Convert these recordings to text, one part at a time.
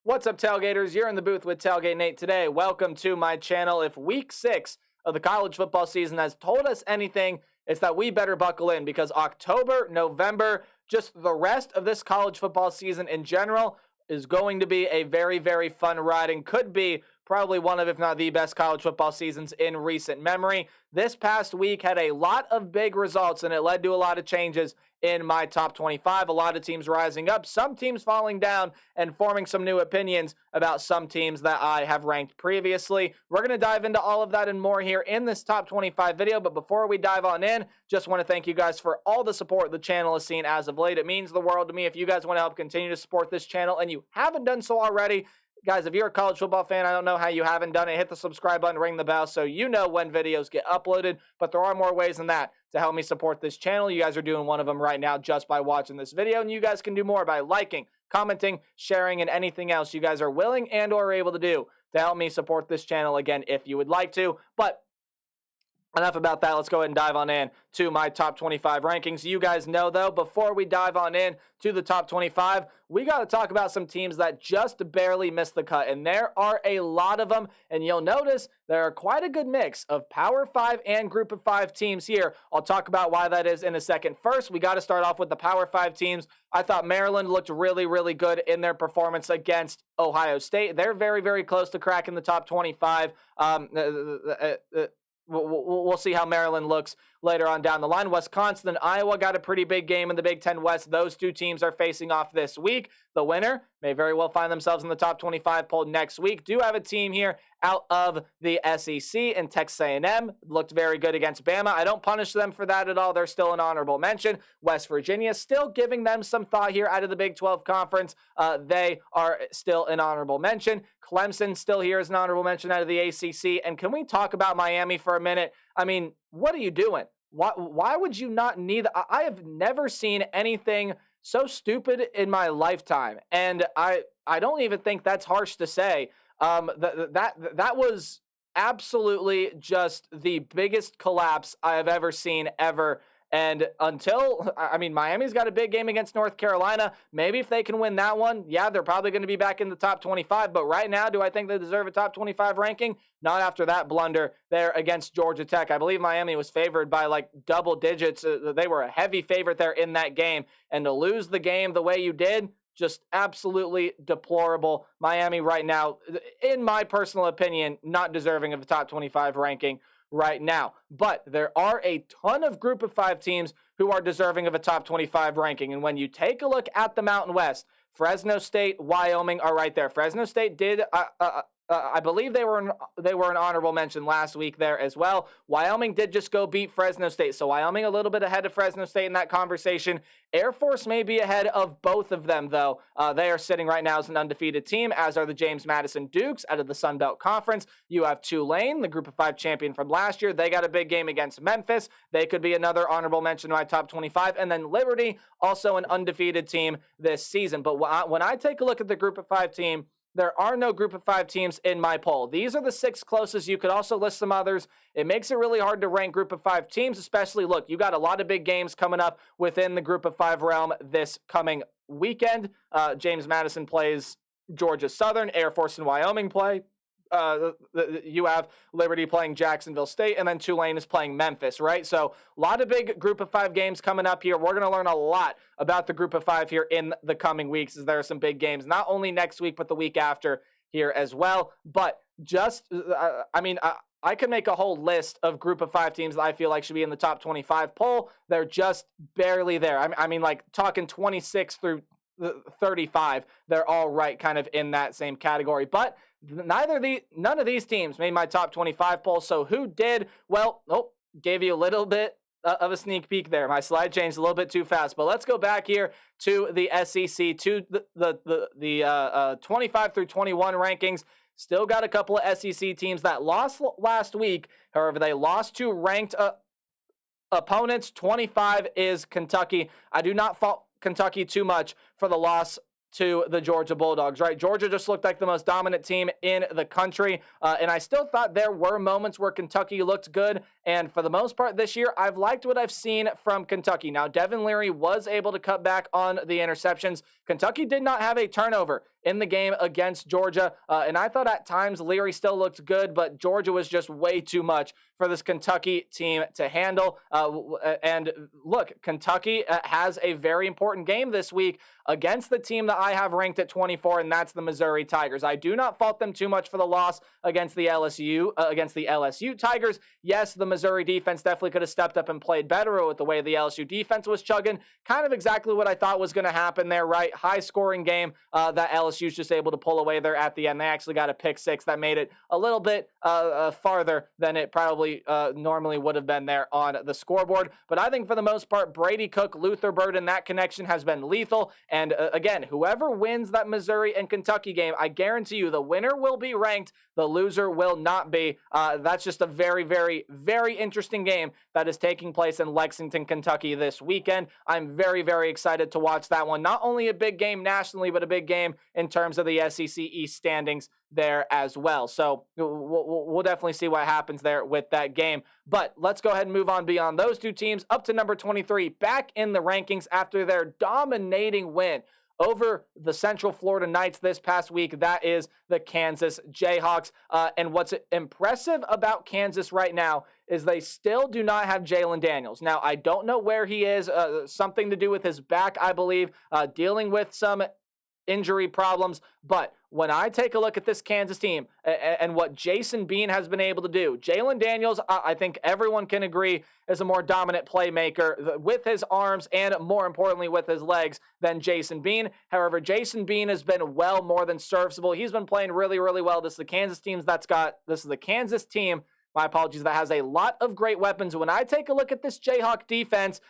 What's up, Tailgaters? You're in the booth with Tailgate Nate today. Welcome to my channel. If week 6 of the college football season has told us anything, it's that we better buckle in because October, November, just the rest of this college football season in general is going to be a very, very fun ride and could be probably one of, if not the best college football seasons in recent memory. This past week had a lot of big results and it led to a lot of changes in my top 25. A lot of teams rising up, some teams falling down, and forming some new opinions about some teams that I have ranked previously. We're going to dive into all of that and more here in this top 25 video, but before we dive on in, just want to thank you guys for all the support the channel has seen as of late. It means the world to me. If you guys want to help continue to support this channel and you haven't done so already, guys, if you're a college football fan, I don't know how you haven't done it. Hit the subscribe button, ring the bell so you know when videos get uploaded. But there are more ways than that to help me support this channel. You guys are doing one of them right now just by watching this video. And you guys can do more by liking, commenting, sharing, and anything else you guys are willing and or able to do to help me support this channel again if you would like to. But enough about that. Let's go ahead and dive on in to my top 25 rankings. You guys know, though, before we dive on in to the top 25, we got to talk about some teams that just barely missed the cut, and there are a lot of them, and you'll notice there are quite a good mix of Power 5 and Group of 5 teams here. I'll talk about why that is in a second. First, we got to start off with the Power 5 teams. I thought Maryland looked really, really good in their performance against Ohio State. They're very, very close to cracking the top 25. We'll see how Maryland looks later on down the line. Wisconsin and Iowa got a pretty big game in the Big Ten West. Those two teams are facing off this week. The winner may very well find themselves in the top 25 poll next week. Do have a team here out of the SEC, and Texas A&M looked very good against Bama. I don't punish them for that at all. They're still an honorable mention. West Virginia, still giving them some thought here out of the Big 12 Conference. They are still an honorable mention. Clemson still here as an honorable mention out of the ACC. And can we talk about Miami for a minute? I mean, what are you doing? Why would you not need... I have never seen anything so stupid in my lifetime. And I don't even think that's harsh to say. That was absolutely just the biggest collapse I have ever seen ever. And Miami's got a big game against North Carolina. Maybe if they can win that one, yeah, they're probably going to be back in the top 25. But right now, do I think they deserve a top 25 ranking? Not after that blunder there against Georgia Tech. I believe Miami was favored by like double digits. They were a heavy favorite there in that game. And to lose the game the way you did, just absolutely deplorable. Miami right now, in my personal opinion, not deserving of a top 25 ranking right now. But there are a ton of Group of 5 teams who are deserving of a top 25 ranking. And when you take a look at the Mountain West, Fresno State, Wyoming are right there. Fresno State did... I believe they were an honorable mention last week there as well. Wyoming did just go beat Fresno State. So Wyoming a little bit ahead of Fresno State in that conversation. Air Force may be ahead of both of them, though. They are sitting right now as an undefeated team, as are the James Madison Dukes out of the Sun Belt Conference. You have Tulane, the Group of 5 champion from last year. They got a big game against Memphis. They could be another honorable mention in my top 25. And then Liberty, also an undefeated team this season. But when I take a look at the Group of 5 team, there are no Group of 5 teams in my poll. These are the 6 closest. You could also list some others. It makes it really hard to rank Group of 5 teams, especially, look, you got a lot of big games coming up within the Group of 5 realm this coming weekend. James Madison plays Georgia Southern. Air Force and Wyoming play. You have Liberty playing Jacksonville State, and then Tulane is playing Memphis, right? So a lot of big Group of 5 games coming up here. We're going to learn a lot about the Group of 5 here in the coming weeks, as there are some big games, not only next week, but the week after here as well. But just, I could make a whole list of Group of 5 teams that I feel like should be in the top 25 poll. They're just barely there. Like talking 26 through 35, they're all right kind of in that same category. But none of these teams made my top 25 poll. So who did? Well, gave you a little bit of a sneak peek there. My slide changed a little bit too fast. But let's go back here to the SEC, to the 25 through 21 rankings. Still got a couple of SEC teams that lost last week. However, they lost to ranked opponents. 25 is Kentucky. I do not fault Kentucky too much for the loss to the Georgia Bulldogs, right? Georgia just looked like the most dominant team in the country, and I still thought there were moments where Kentucky looked good, and for the most part this year, I've liked what I've seen from Kentucky. Now, Devin Leary was able to cut back on the interceptions. Kentucky did not have a turnover in the game against Georgia. And I thought at times Leary still looked good, but Georgia was just way too much for this Kentucky team to handle. And look, Kentucky has a very important game this week against the team that I have ranked at 24, and that's the Missouri Tigers. I do not fault them too much for the loss against the LSU Tigers. Yes, the Missouri defense definitely could have stepped up and played better with the way the LSU defense was chugging. Kind of exactly what I thought was going to happen there, right? High scoring game that LSU's just able to pull away there at the end. They actually got a pick six that made it a little bit farther than it probably normally would have been there on the scoreboard. But I think for the most part, Brady Cook, Luther Burden, that connection has been lethal. And again, whoever wins that Missouri and Kentucky game, I guarantee you the winner will be ranked, the loser will not be. That's just a very, very, very interesting game that is taking place in Lexington, Kentucky this weekend. I'm very, very excited to watch that one. Not only a big game nationally, but a big game in terms of the SEC East standings there as well. So we'll definitely see what happens there with that game. But let's go ahead and move on beyond those two teams up to number 23, back in the rankings after their dominating win over the Central Florida Knights this past week. That is the Kansas Jayhawks. And what's impressive about Kansas right now is they still do not have Jalen Daniels. Now, I don't know where he is. Something to do with his back, I believe, dealing with some injury problems. But when I take a look at this Kansas team and what Jason Bean has been able to do, Jalen Daniels, I think everyone can agree, is a more dominant playmaker with his arms and, more importantly, with his legs than Jason Bean. However, Jason Bean has been well more than serviceable. He's been playing really, really well. This is the Kansas team, my apologies, that has a lot of great weapons. When I take a look at this Jayhawk defense,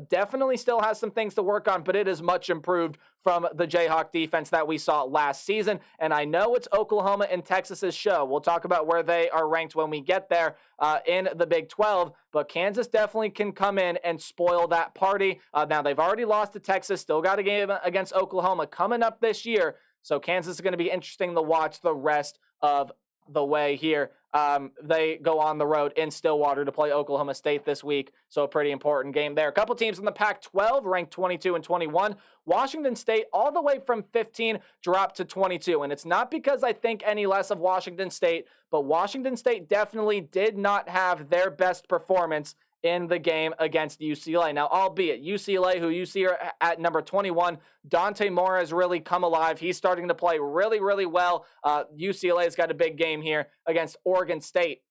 definitely still has some things to work on, but it is much improved from the Jayhawk defense that we saw last season. And I know it's Oklahoma and Texas's show. We'll talk about where they are ranked when we get there in the Big 12, but Kansas definitely can come in and spoil that party. Now, they've already lost to Texas, still got a game against Oklahoma coming up this year, so Kansas is going to be interesting to watch the rest of the way here. They go on the road in Stillwater to play Oklahoma State this week, so a pretty important game there. A couple teams in the Pac-12 ranked 22 and 21. Washington State, all the way from 15, dropped to 22, and it's not because I think any less of Washington State, but Washington State definitely did not have their best performance in the game against UCLA. Now, albeit UCLA, who you see are at number 21, Dante Moore has really come alive. He's starting to play really, really well. UCLA has got a big game here against Oregon State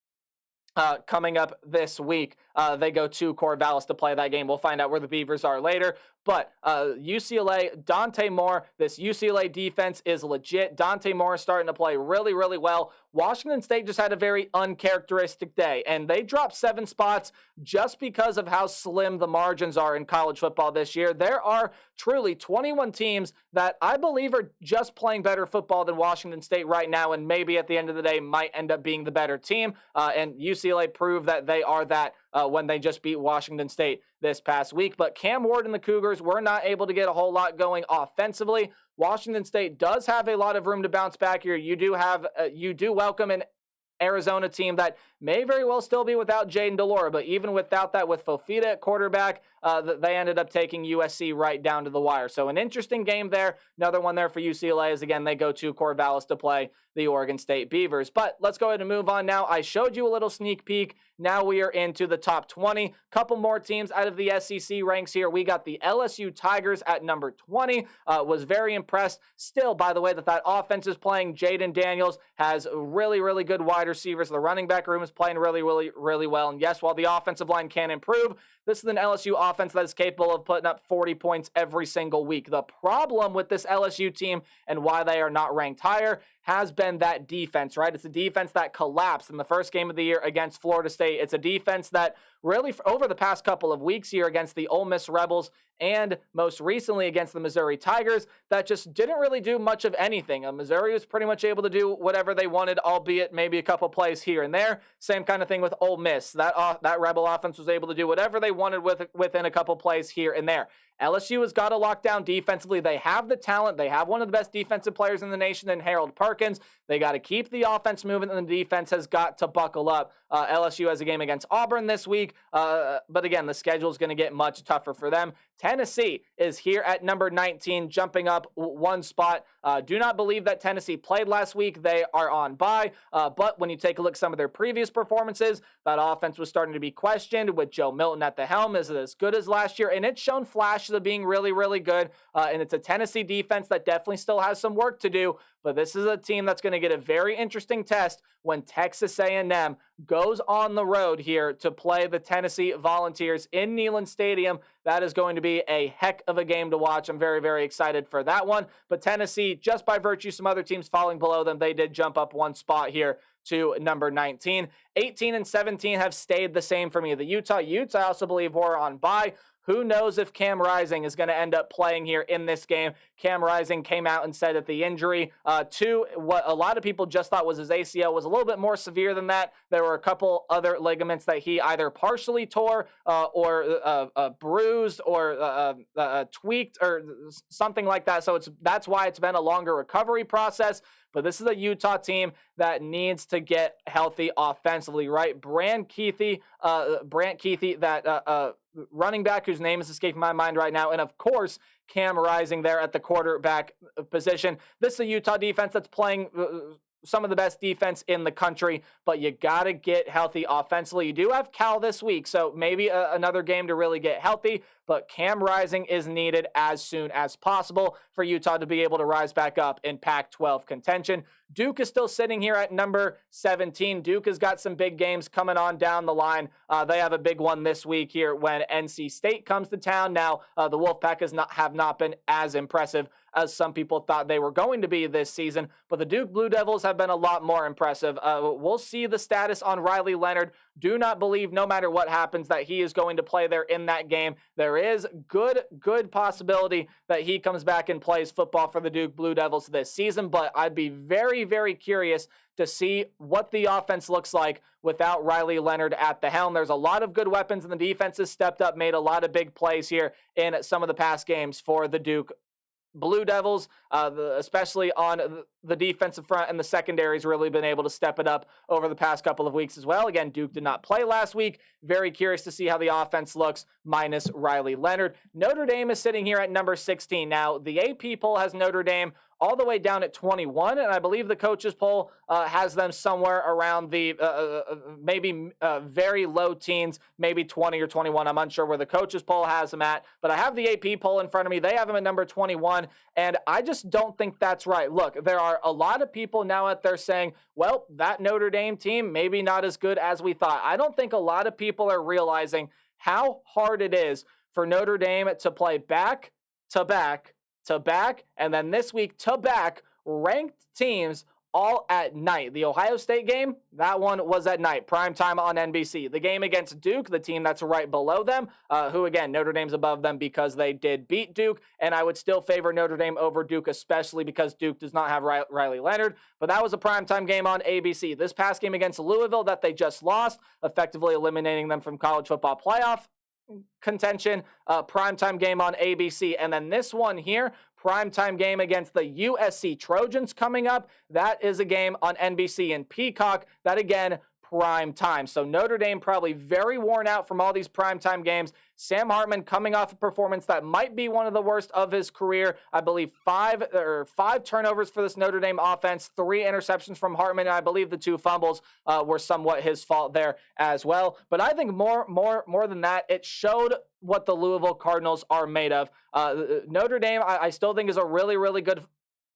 coming up this week. They go to Corvallis to play that game. We'll find out where the Beavers are later. But UCLA, Dante Moore, this UCLA defense is legit. Dante Moore is starting to play really, really well. Washington State just had a very uncharacteristic day, and they dropped 7 spots just because of how slim the margins are in college football this year. There are truly 21 teams that I believe are just playing better football than Washington State right now, and maybe at the end of the day might end up being the better team. And UCLA proved that they are that when they just beat Washington State this past week. But Cam Ward and the Cougars were not able to get a whole lot going offensively. Washington State does have a lot of room to bounce back here. You do welcome an Arizona team that may very well still be without Jaden Delora, but even without that, with Fofita at quarterback, they ended up taking USC right down to the wire. So an interesting game there. Another one there for UCLA is, again, they go to Corvallis to play the Oregon State Beavers. But let's go ahead and move on now. I showed you a little sneak peek. Now we are into the top 20. Couple more teams out of the SEC ranks here. We got the LSU Tigers at number 20. Was very impressed still, by the way, that offense is playing. Jaden Daniels has really, really good wide receivers. The running back room is playing really, really, really well. And yes, while the offensive line can improve, this is an LSU offense that is capable of putting up 40 points every single week. The problem with this LSU team and why they are not ranked higher has been that defense, right? It's a defense that collapsed in the first game of the year against Florida State. It's a defense that really, over the past couple of weeks here against the Ole Miss Rebels and most recently against the Missouri Tigers, that just didn't really do much of anything. Missouri was pretty much able to do whatever they wanted, albeit maybe a couple plays here and there. Same kind of thing with Ole Miss. That Rebel offense was able to do whatever they wanted within a couple plays here and there. LSU has got to lock down defensively. They have the talent. They have one of the best defensive players in the nation in Harold Perkins. They got to keep the offense moving, and the defense has got to buckle up. LSU has a game against Auburn this week. week. But again, the schedule is going to get much tougher for them. Tennessee is here at number 19, jumping up one spot. Do not believe that Tennessee played last week. They are on bye. But when you take a look at some of their previous performances, that offense was starting to be questioned with Joe Milton at the helm. Is it as good as last year? And it's shown flashes of being really, really good. And it's a Tennessee defense that definitely still has some work to do. But this is a team that's going to get a very interesting test when Texas A&M goes on the road here to play the Tennessee Volunteers in Neyland Stadium. That is going to be a heck of a game to watch. I'm very, very excited for that one. But Tennessee, just by virtue of some other teams falling below them, they did jump up one spot here to number 19. 18 and 17 have stayed the same for me. The Utah Utes, I also believe, were on bye. Who knows if Cam Rising is going to end up playing here in this game. Cam Rising came out and said that the injury to what a lot of people just thought was his ACL was a little bit more severe than that. There were a couple other ligaments that he either partially tore or bruised or tweaked or something like that. So that's why it's been a longer recovery process. But this is a Utah team that needs to get healthy offensively, right? Brant Kuithe, that running back whose name is escaping my mind right now, and of course, Cam Rising there at the quarterback position. This is a Utah defense that's playing some of the best defense in the country, but you got to get healthy offensively. You do have Cal this week, so maybe another game to really get healthy, but Cam Rising is needed as soon as possible for Utah to be able to rise back up in Pac-12 contention. Duke is still sitting here at number 17. Duke has got some big games coming on down the line. They have a big one this week here when NC State comes to town. Now, the Wolfpack have not been as impressive as some people thought they were going to be this season, but the Duke Blue Devils have been a lot more impressive. We'll see the status on Riley Leonard. Do not believe, no matter what happens, that he is going to play there in that game. There is good possibility that he comes back and plays football for the Duke Blue Devils this season, but I'd be very, very curious to see what the offense looks like without Riley Leonard at the helm. There's a lot of good weapons, and the defense has stepped up, made a lot of big plays here in some of the past games for the Duke Blue Devils, especially on the defensive front, and the secondary's really been able to step it up over the past couple of weeks as well. Again, Duke did not play last week. Very curious to see how the offense looks minus Riley Leonard. Notre Dame is sitting here at number 16. Now, the AP poll has Notre Dame all the way down at 21, and I believe the coaches poll has them somewhere around the maybe very low teens, maybe 20 or 21. I'm unsure where the coaches poll has them at, but I have the AP poll in front of me. They have them at number 21, and I just don't think that's right. Look, there are a lot of people now out there saying, well, that Notre Dame team maybe not as good as we thought. I don't think a lot of people are realizing how hard it is for Notre Dame to play back to back to back, and then this week to back ranked teams all at night. The Ohio State game, that one was at night, primetime on NBC. The game against Duke, the team that's right below them, who again, Notre Dame's above them because they did beat Duke, and I would still favor Notre Dame over Duke, especially because Duke does not have Riley Leonard, but that was a primetime game on ABC. This past game against Louisville that they just lost, effectively eliminating them from college football playoff contention, primetime game on ABC. And then this one here, primetime game against the USC Trojans coming up. That is a game on NBC and Peacock. That again, prime time. So Notre Dame probably very worn out from all these primetime games. Sam Hartman coming off a performance that might be one of the worst of his career. I believe five turnovers for this Notre Dame offense, 3 interceptions from Hartman, and I believe the 2 fumbles were somewhat his fault there as well. But I think more than that, it showed what the Louisville Cardinals are made of. Notre Dame, I still think is a really, really good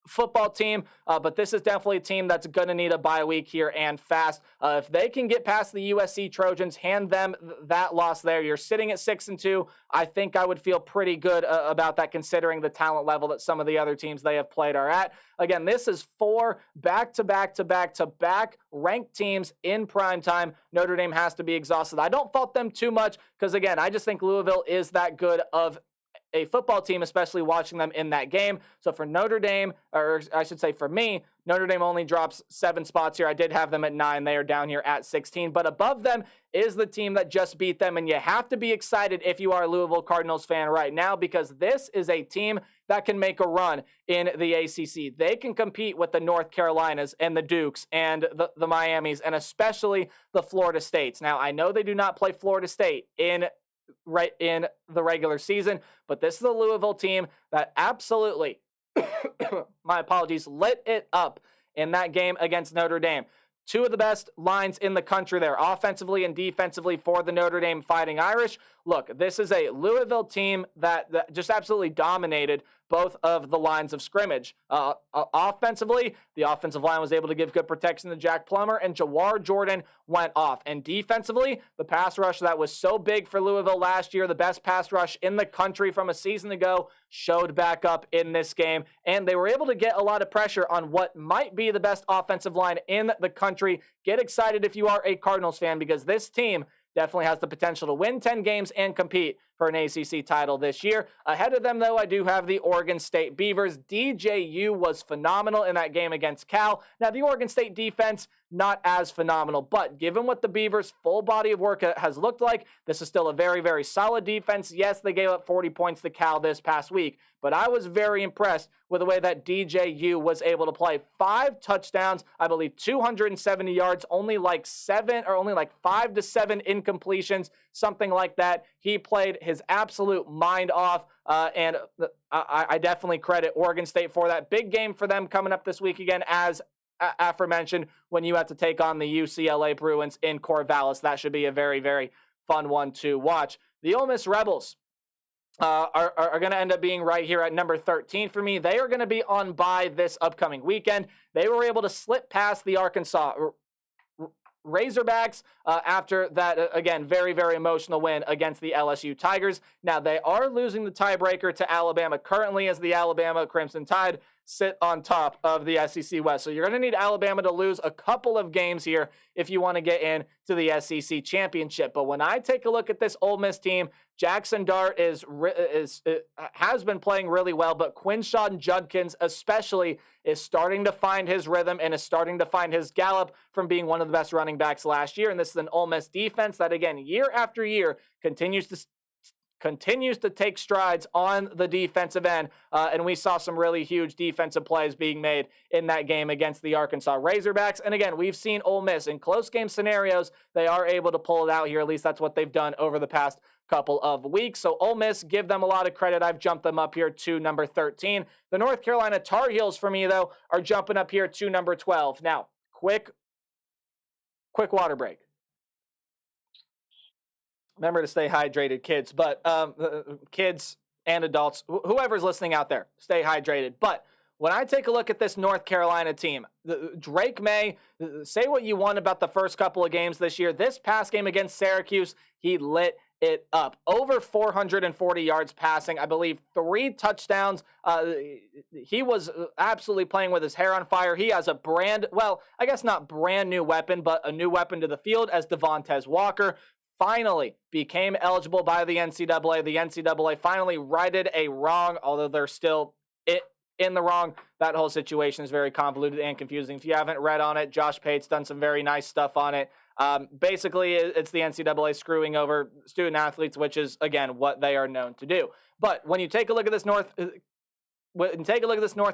football team, but this is definitely a team that's going to need a bye week here and fast. If they can get past the USC Trojans, hand them that loss there, you're sitting at 6-2. I think I would feel pretty good about that, considering the talent level that some of the other teams they have played are at. Again, this is 4 back-to-back ranked teams in primetime. Notre Dame has to be exhausted. I don't fault them too much because, again, I just think Louisville is that good of a football team, especially watching them in that game. So for Notre Dame, or I should say for me, Notre Dame only drops 7 spots here. I did have them at 9. They are down here at 16. But above them is the team that just beat them. And you have to be excited if you are a Louisville Cardinals fan right now, because this is a team that can make a run in the ACC. They can compete with the North Carolinas and the Dukes and the Miamis, and especially the Florida States. Now, I know they do not play Florida State in the regular season, but this is a Louisville team that absolutely, my apologies, lit it up in that game against Notre Dame. 2 of the best lines in the country there, offensively and defensively, for the Notre Dame Fighting Irish. Look, this is a Louisville team that just absolutely dominated both of the lines of scrimmage. Offensively, the offensive line was able to give good protection to Jack Plummer, and Jawar Jordan went off. And defensively, the pass rush that was so big for Louisville last year, the best pass rush in the country from a season ago, showed back up in this game. And they were able to get a lot of pressure on what might be the best offensive line in the country. Get excited if you are a Cardinals fan, because this team definitely has the potential to win 10 games and compete for an ACC title this year. Ahead of them, though, I do have the Oregon State Beavers. DJU was phenomenal in that game against Cal. Now, the Oregon State defense, not as phenomenal, but given what the Beavers' full body of work has looked like, this is still a very, very solid defense. Yes, they gave up 40 points to Cal this past week, but I was very impressed with the way that DJU was able to play. 5 touchdowns, I believe 270 yards, only like 5 to 7 incompletions, something like that. He played his absolute mind off, and I definitely credit Oregon State for that. Big game for them coming up this week again, as aforementioned, when you have to take on the UCLA Bruins in Corvallis. That should be a very, very fun one to watch. The Ole Miss Rebels are going to end up being right here at number 13 for me. They are going to be on bye this upcoming weekend. They were able to slip past the Arkansas Razorbacks after that, again, very, very emotional win against the LSU Tigers. Now, they are losing the tiebreaker to Alabama currently, as the Alabama Crimson Tide sit on top of the SEC West. So you're going to need Alabama to lose a couple of games here if you want to get into the SEC championship. But when I take a look at this Ole Miss team, Jackson Dart has been playing really well, but Quinshon Judkins especially is starting to find his rhythm and is starting to find his gallop from being one of the best running backs last year. And this is an Ole Miss defense that, again, year after year continues to take strides on the defensive end, and we saw some really huge defensive plays being made in that game against the Arkansas Razorbacks. And again, we've seen Ole Miss in close game scenarios, they are able to pull it out here. At least that's what they've done over the past couple of weeks. So Ole Miss, give them a lot of credit. I've jumped them up here to number 13. The North Carolina Tar Heels, for me, though, are jumping up here to number 12. Now, quick water break. Remember to stay hydrated, kids. But kids and adults, whoever's listening out there, stay hydrated. But when I take a look at this North Carolina team, Drake May, say what you want about the first couple of games this year. This past game against Syracuse, he lit it up. Over 440 yards passing, I believe 3 touchdowns. He was absolutely playing with his hair on fire. He has I guess not brand new weapon, but a new weapon to the field, as Devontae Walker finally became eligible by the NCAA. The NCAA finally righted a wrong, although they're still in the wrong. That whole situation is very convoluted and confusing. If you haven't read on it, Josh Pate's done some very nice stuff on it. Basically, it's the NCAA screwing over student athletes, which is, again, what they are known to do. But when you take a look at this North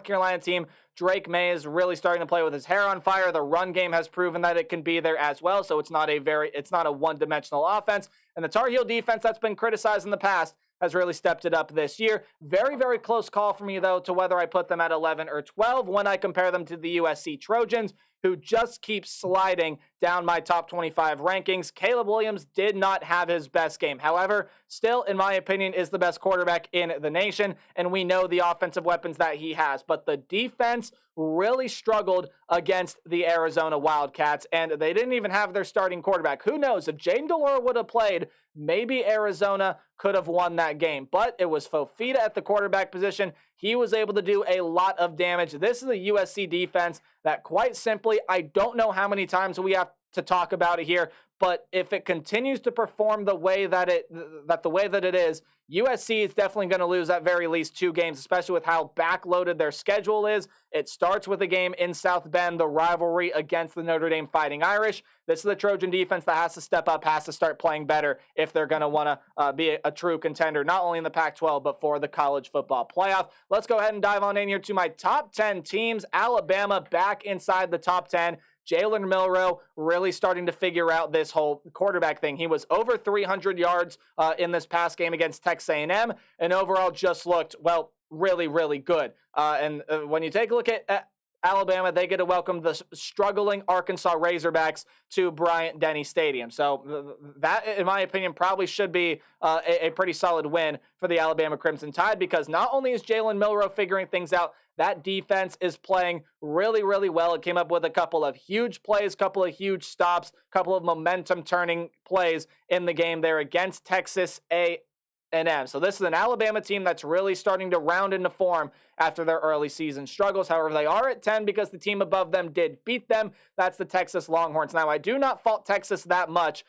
Carolina team, Drake May is really starting to play with his hair on fire. The run game has proven that it can be there as well, so it's not a one-dimensional offense. And the Tar Heel defense that's been criticized in the past has really stepped it up this year. Very, very close call for me, though, to whether I put them at 11 or 12 when I compare them to the USC Trojans, who just keep sliding down my top 25 rankings. Caleb Williams did not have his best game. However, still, in my opinion, is the best quarterback in the nation, and we know the offensive weapons that he has. But the defense really struggled against the Arizona Wildcats, and they didn't even have their starting quarterback. Who knows? If Jaden Delora would have played, maybe Arizona could have won that game. But it was Fofita at the quarterback position. He was able to do a lot of damage. This is a USC defense that, quite simply, I don't know how many times we have to talk about it here, But if it continues to perform the way that it is, USC is definitely going to lose at very least 2 games, especially with how backloaded their schedule is. It starts with a game in South Bend, the rivalry against the Notre Dame Fighting Irish. This is the Trojan defense that has to step up, has to start playing better if they're going to want to be a true contender, not only in the Pac-12, but for the college football playoff. Let's go ahead and dive on in here to my top 10 teams. Alabama back inside the top 10. Jalen Milroe really starting to figure out this whole quarterback thing. He was over 300 yards in this past game against Texas A&M, and overall just looked, well, really, really good. And when you take a look at Alabama, they get to welcome the struggling Arkansas Razorbacks to Bryant-Denny Stadium. So that, in my opinion, probably should be a pretty solid win for the Alabama Crimson Tide, because not only is Jalen Milroe figuring things out, that defense is playing really, really well. It came up with a couple of huge plays, couple of huge stops, couple of momentum-turning plays in the game there against Texas A&M. So this is an Alabama team that's really starting to round into form after their early season struggles. However, they are at 10 because the team above them did beat them. That's the Texas Longhorns. Now, I do not fault Texas that much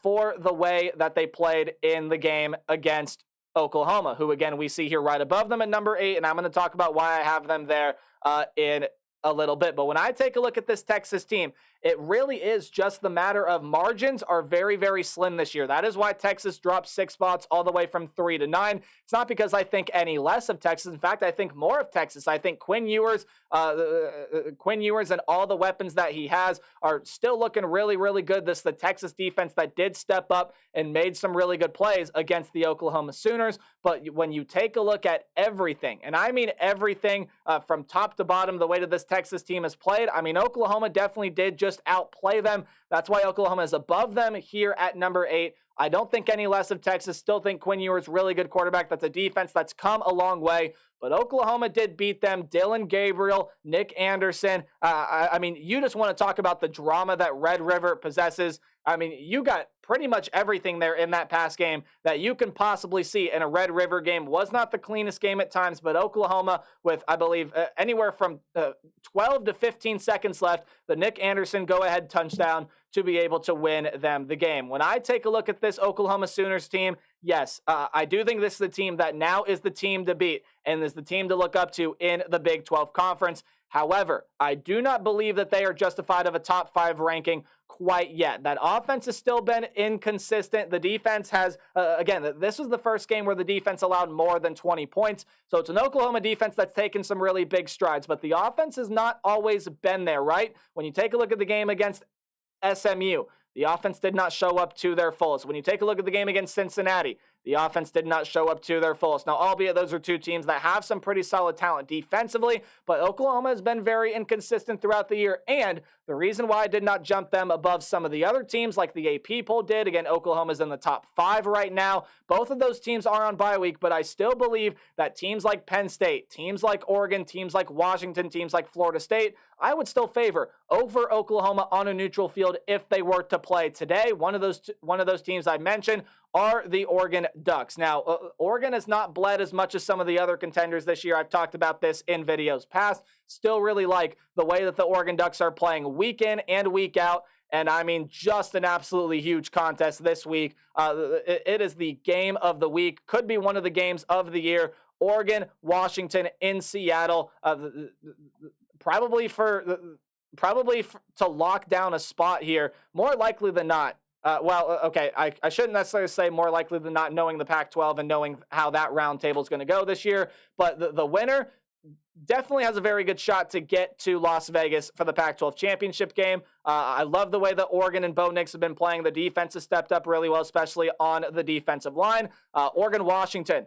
for the way that they played in the game against Oklahoma, who, again, we see here right above them at number 8, and I'm going to talk about why I have them there in a little bit. But when I take a look at this Texas team, it really is just the matter of margins are very, very slim this year. That is why Texas dropped 6 spots all the way from 3 to 9. It's not because I think any less of Texas. In fact, I think more of Texas. I think Quinn Ewers and all the weapons that he has are still looking really, really good. This is the Texas defense that did step up and made some really good plays against the Oklahoma Sooners. But when you take a look at everything, and I mean everything from top to bottom, the way that this Texas team has played, I mean, Oklahoma definitely did just outplay them. That's why Oklahoma is above them here at number 8. I don't think any less of Texas. Still think Quinn Ewers really good quarterback. That's a defense that's come a long way. But Oklahoma did beat them. Dylan Gabriel, Nick Anderson. I mean, you just want to talk about the drama that Red River possesses. I mean, you got pretty much everything there in that pass game that you can possibly see in a Red River game. Was not the cleanest game at times, but Oklahoma with, I believe, anywhere from 12 to 15 seconds left, the Nick Anderson go-ahead touchdown to be able to win them the game. When I take a look at this Oklahoma Sooners team, yes, I do think this is the team that now is the team to beat and is the team to look up to in the Big 12 Conference. However, I do not believe that they are justified of a top 5 ranking quite yet. That offense has still been inconsistent. The defense has, again, this was the first game where the defense allowed more than 20 points. So it's an Oklahoma defense that's taken some really big strides, but the offense has not always been there, right? When you take a look at the game against SMU, the offense did not show up to their fullest. When you take a look at the game against Cincinnati, the offense did not show up to their fullest. Now, albeit those are 2 teams that have some pretty solid talent defensively, but Oklahoma has been very inconsistent throughout the year. And the reason why I did not jump them above some of the other teams like the AP poll did, again, Oklahoma's in the top 5 right now. Both of those teams are on bye week, but I still believe that teams like Penn State, teams like Oregon, teams like Washington, teams like Florida State, I would still favor over Oklahoma on a neutral field if they were to play today. One of those teams I mentioned are the Oregon Ducks. Now, Oregon has not bled as much as some of the other contenders this year. I've talked about this in videos past. Still really like the way that the Oregon Ducks are playing week in and week out. And I mean, just an absolutely huge contest this week. It is the game of the week. Could be one of the games of the year. Oregon, Washington in Seattle. Probably to lock down a spot here. More likely than not. I shouldn't necessarily say more likely than not, knowing the Pac-12 and knowing how that round table is going to go this year. But the winner definitely has a very good shot to get to Las Vegas for the Pac-12 championship game. I love the way that Oregon and Bo Nix have been playing. The defense has stepped up really well, especially on the defensive line. Oregon, Washington.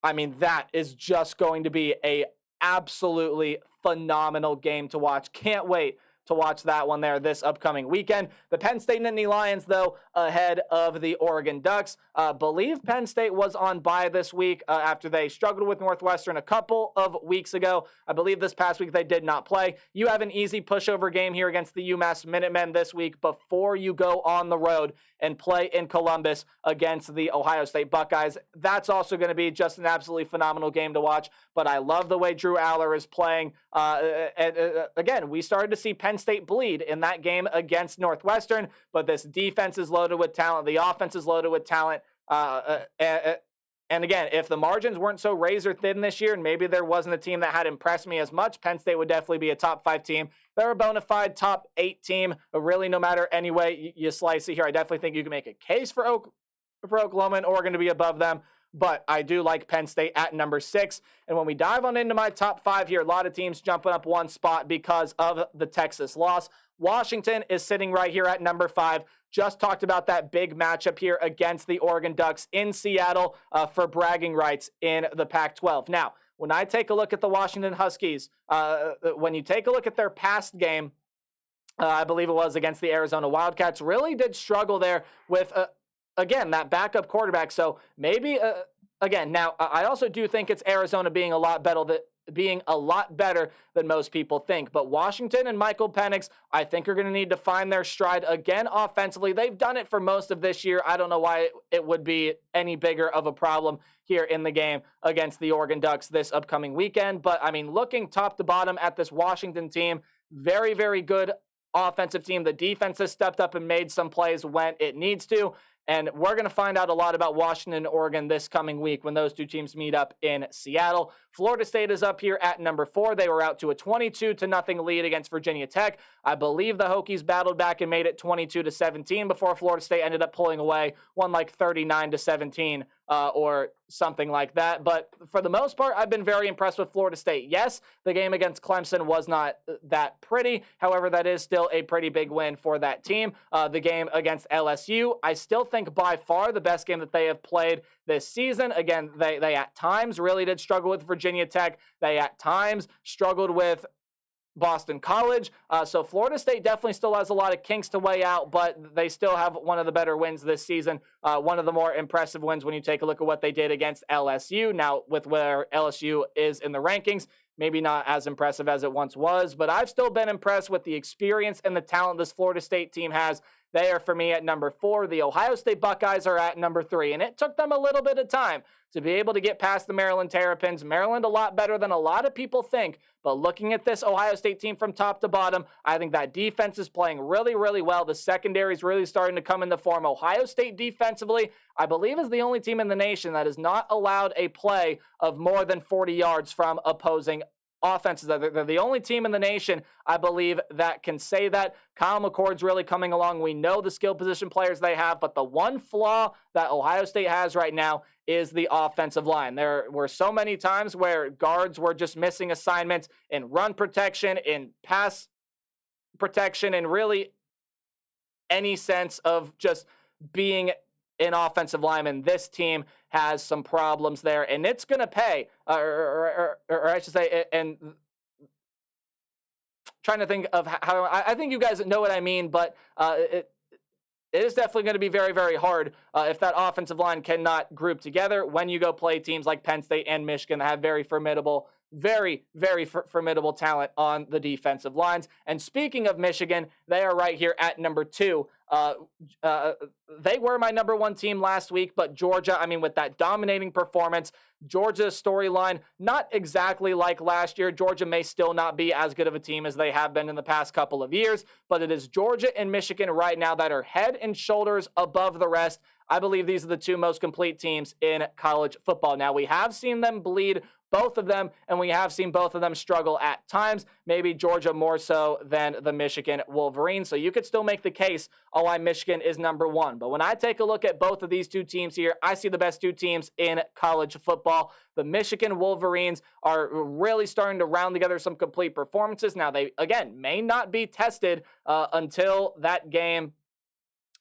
I mean, that is just going to be a absolutely phenomenal game to watch. Can't wait to watch that one there this upcoming weekend. The Penn State Nittany Lions, though, ahead of the Oregon Ducks. Believe Penn State was on bye this week after they struggled with Northwestern a couple of weeks ago. I believe this past week they did not play. You have an easy pushover game here against the UMass Minutemen this week before you go on the road and play in Columbus against the Ohio State Buckeyes. That's also going to be just an absolutely phenomenal game to watch. But I love the way Drew Aller is playing. Again, we started to see Penn Penn State bleed in that game against Northwestern, but this defense is loaded with talent. The offense is loaded with talent. And again, if the margins weren't so razor thin this year and maybe there wasn't a team that had impressed me as much, Penn State would definitely be a top 5 team. They're a bona fide top 8 team, really no matter any way you slice it here. I definitely think you can make a case for Oklahoma and Oregon to be above them, but I do like Penn State at number 6. And when we dive on into my top 5 here, a lot of teams jumping up one spot because of the Texas loss. Washington is sitting right here at number 5. Just talked about that big matchup here against the Oregon Ducks in Seattle for bragging rights in the Pac-12. Now, when I take a look at the Washington Huskies, when you take a look at their past game, I believe it was against the Arizona Wildcats, really did struggle there with, again, that backup quarterback. So maybe, again, now I also do think it's Arizona being a lot better than most people think. But Washington and Michael Penix, I think, are going to need to find their stride again offensively. They've done it for most of this year. I don't know why it would be any bigger of a problem here in the game against the Oregon Ducks this upcoming weekend. But, I mean, looking top to bottom at this Washington team, very, very good offensive team. The defense has stepped up and made some plays when it needs to. And we're going to find out a lot about Washington and Oregon this coming week when those two teams meet up in Seattle. Florida State is up here at number 4. They were out to a 22-0 lead against Virginia Tech. I believe the Hokies battled back and made it 22-17 before Florida State ended up pulling away, won like 39-17 or something like that. But for the most part, I've been very impressed with Florida State. Yes, the game against Clemson was not that pretty. However, that is still a pretty big win for that team. The game against LSU, I still think by far the best game that they have played this season. Again, they at times really did struggle with Virginia Tech. They at times struggled with Boston College. So Florida State definitely still has a lot of kinks to weigh out, but they still have one of the better wins this season. One of the more impressive wins when you take a look at what they did against LSU. Now, with where LSU is in the rankings, maybe not as impressive as it once was, but I've still been impressed with the experience and the talent this Florida State team has. They are, for me, at number 4. The Ohio State Buckeyes are at number 3, and it took them a little bit of time to be able to get past the Maryland Terrapins. Maryland a lot better than a lot of people think, but looking at this Ohio State team from top to bottom, I think that defense is playing really, really well. The secondary is really starting to come into form. Ohio State defensively, I believe, is the only team in the nation that has not allowed a play of more than 40 yards from opposing offenses. They're the only team in the nation, I believe, that can say that. Kyle McCord's really coming along. We know the skill position players they have, but the one flaw that Ohio State has right now is the offensive line. There were so many times where guards were just missing assignments in run protection, in pass protection, and really any sense of just being an offensive lineman. This team has some problems there, and it's going to pay, or I should say, and trying to think of how, I think you guys know what I mean, but it is definitely going to be very, very hard if that offensive line cannot group together when you go play teams like Penn State and Michigan that have very formidable talent on the defensive lines. And speaking of Michigan, they are right here at number 2. They were my number 1 team last week, but Georgia, I mean, with that dominating performance, Georgia's storyline, not exactly like last year. Georgia may still not be as good of a team as they have been in the past couple of years, but it is Georgia and Michigan right now that are head and shoulders above the rest. I believe these are the 2 most complete teams in college football. Now, we have seen them bleed, both of them, and we have seen both of them struggle at times, maybe Georgia more so than the Michigan Wolverines. So you could still make the case on why Michigan is number 1. But when I take a look at both of these 2 teams here, I see the best 2 teams in college football. The Michigan Wolverines are really starting to round together some complete performances. Now, they, again, may not be tested until that game.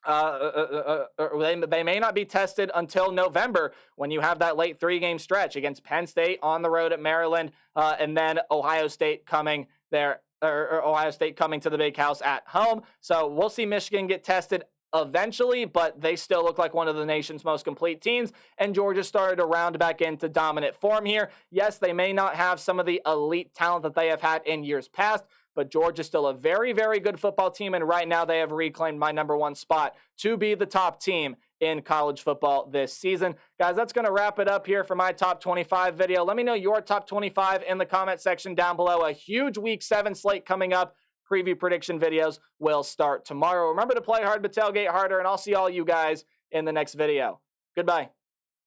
They may not be tested until November when you have that late 3-game stretch against Penn State on the road at Maryland, and then Ohio State coming there, or Ohio State coming to the Big House at home. So we'll see Michigan get tested eventually, but they still look like one of the nation's most complete teams, and Georgia started to round back into dominant form here. Yes, they may not have some of the elite talent that they have had in years past, but Georgia's still a very, very good football team, and right now they have reclaimed my number 1 spot to be the top team in college football this season. Guys, that's going to wrap it up here for my top 25 video. Let me know your top 25 in the comment section down below. A huge Week 7 slate coming up. preview prediction videos will start tomorrow. Remember to play hard but tailgate harder, and I'll see all you guys in the next video. Goodbye.